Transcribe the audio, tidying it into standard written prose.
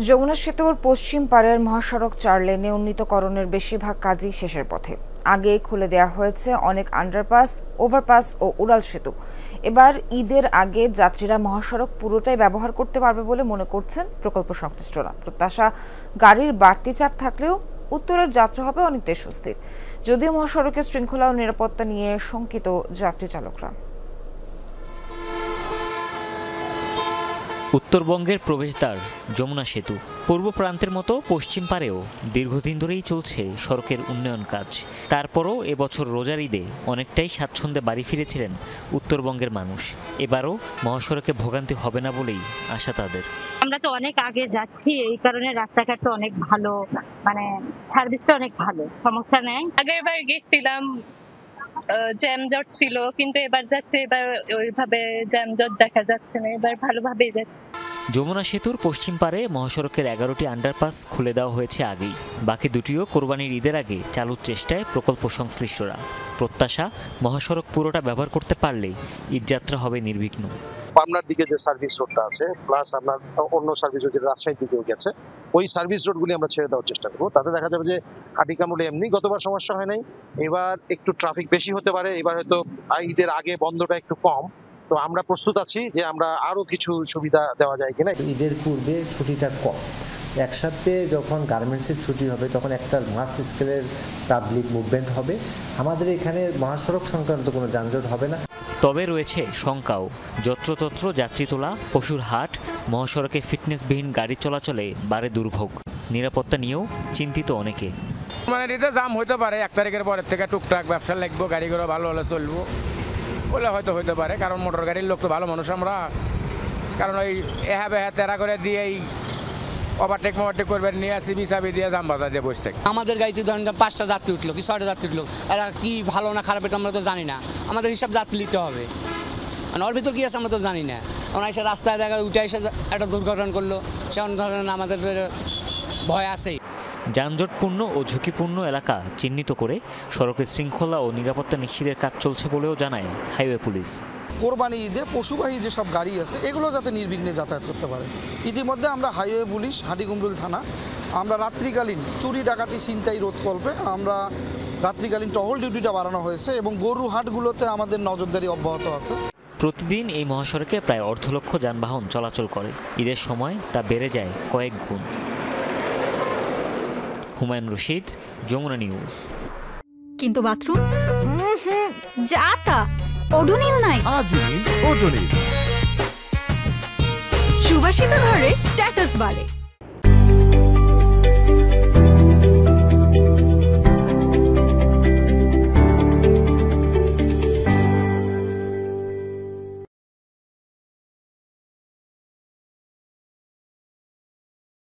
যমুনা সেতুর পশ্চিম পাড়ের মহাসড়ক ৪ লেনে উন্নীতকরণের বেশিরভাগ কাজই শেষের পথে। আগে খুলে দেওয়া হয়েছে অনেক আন্ডারপাস, ওভারপাস ও উড়াল সেতু। এবার ঈদের আগে যাত্রীরা মহাসড়ক পুরোটাই ব্যবহার করতে পারবে বলে মনে করছেন প্রকল্প সংশ্লিষ্টরা। প্রত্যাশা, গাড়ির বাড়তি চাপ থাকলেও উত্তরের যাত্রা হবে অনেকটাই স্বস্তির, যদিও মহাসড়কের শৃঙ্খলা ও নিরাপত্তা নিয়ে শঙ্কিত যাত্রী চালকরা। উত্তরবঙ্গের প্রবেশদ্বার যমুনা সেতু। পূর্ব প্রান্তের মতো পশ্চিম পাড়েও দীর্ঘদিন ধরেই চলছে সড়কের উন্নয়ন কাজ। তারপরও এবছর রোজার ঈদে অনেকটাই স্বাচ্ছন্দ্যে বাড়ি ফিরেছিলেন উত্তরবঙ্গের মানুষ। এবারও মহাসড়কে ভোগান্তি হবে না বলেই আশা তাদের। আমরা তো অনেক আগে যাচ্ছি, এই কারণে রাস্তাঘাট তো অনেক ভালো, সার্ভিসটা অনেক ভালো, সমস্যা নেই। আগের বার গেছিলাম জ্যামজট ছিল, কিন্তু এবার যাচ্ছে, এবার ওইভাবে জ্যামজট দেখা যাচ্ছে না, এবার ভালোভাবেই যাচ্ছে। যমুনা সেতুর পশ্চিম পাড়ে মহাসড়কের ১১টি আন্ডারপাস খুলে দেওয়া হয়েছে আগেই। বাকি দুটিও কোরবানির ঈদের আগে চালুর চেষ্টায় প্রকল্প সংশ্লিষ্টরা। প্রত্যাশা, মহাসড়ক পুরোটা ব্যবহার করতে পারলেই ঈদযাত্রা হবে নির্বিঘ্ন। পাবনার দিকে যে সার্ভিস রোডটা আছে, প্লাস আপনার অন্য সার্ভিস রোড যেটা রাজশাহীর দিকেও গেছে, ওই সার্ভিস রোডগুলি আমরা ছেড়ে দেওয়ার চেষ্টা করবো। তাতে দেখা যাবে যে হাটিকামুলে এমনি গতবার সমস্যা হয় নাই, এবার একটু ট্রাফিক বেশি হতে পারে, এবার হয়তো ঈদের আগে বন্ধটা একটু কম। তো আমরা প্রস্তুত আছি যে আমরা আরো কিছু সুবিধা দেওয়া যায় কিনা। ঈদের পূর্বে ছুটিটা কম, একসাথে যখন গার্মেন্টসের ছুটি হবে তখন একটা মাস স্কেলের পাবলিক মুভমেন্ট হবে। আমাদের এখানে মহাসড়ক সংক্রান্ত কোনো যানজট হবে না। তবে রয়েছে শঙ্কাও। যত্রতত্র যাত্রী তোলা, পশুর হাট, মহাসড়কে ফিটনেসবিহীন গাড়ি চলাচলে বাড়ে দুর্ভোগ। নিরাপত্তা নিয়েও চিন্তিত অনেকে। ঈদে জাম হইতে পারে, ১ তারিখের পরের থেকে টুকটাক ব্যবসা লাগবো, গাড়িগুলো ভালো হলে চলবো বলে হয়তো হইতে পারে। কারণ মোটর গাড়ির লোক তো ভালো মানুষ আমরা, কারণ ওই এহা বেহা তেরা করে দিয়েই ওভারটেক করবেন নিয়ে আসি, বিসাবি দিয়ে জাম বাজার দিয়ে বসছে। আমাদের গাড়িতে ধরেন ৫টা যাত্রী উঠলো কি 6টা যাত্রী উঠলো, এরা কি ভালো না খারাপ এটা আমরা তো জানি না। আমাদের হিসাব যাত্রী নিতে হবে, ওর ভিতর কি আছে আমরা তো জানি না। ওরা এসে রাস্তায় দেখা উঠে এসে একটা দুর্ঘটনা করলো, সেমন ধরেন আমাদের ভয় আছেই। যানজটপূর্ণ ও ঝুঁকিপূর্ণ এলাকা চিহ্নিত করে সড়কের শৃঙ্খলা ও নিরাপত্তা নিশ্চিতের কাজ চলছে বলেও জানায় হাইওয়ে পুলিশ। কোরবানি ঈদে পশুবাহী যেসব গাড়ি আছে এগুলো যাতে নির্বিঘ্নে যাতায়াত করতে পারে। ইতিমধ্যে আমরা হাইওয়ে পুলিশ, হাটিকুমরুল থানা, আমরা রাত্রিকালীন চুরি ডাকাতি ছিনতাই রোধকল্পে আমরা রাত্রিকালীন টহল ডিউটিটা বাড়ানো হয়েছে এবং গরু হাটগুলোতে আমাদের নজরদারি অব্যাহত আছে। প্রতিদিন এই মহাসড়কে প্রায় ১.৫ লক্ষ যানবাহন চলাচল করে। ঈদের সময় তা বেড়ে যায় কয়েক গুণ। হুমায়ুন রশিদ, যমুনা নিউজ। কিন্তু বাথরুম যাতা ওডোনিল নাই। আজ নিন ওডোনিল। সুবাসিত ঘরে স্ট্যাটাস বাড়ে।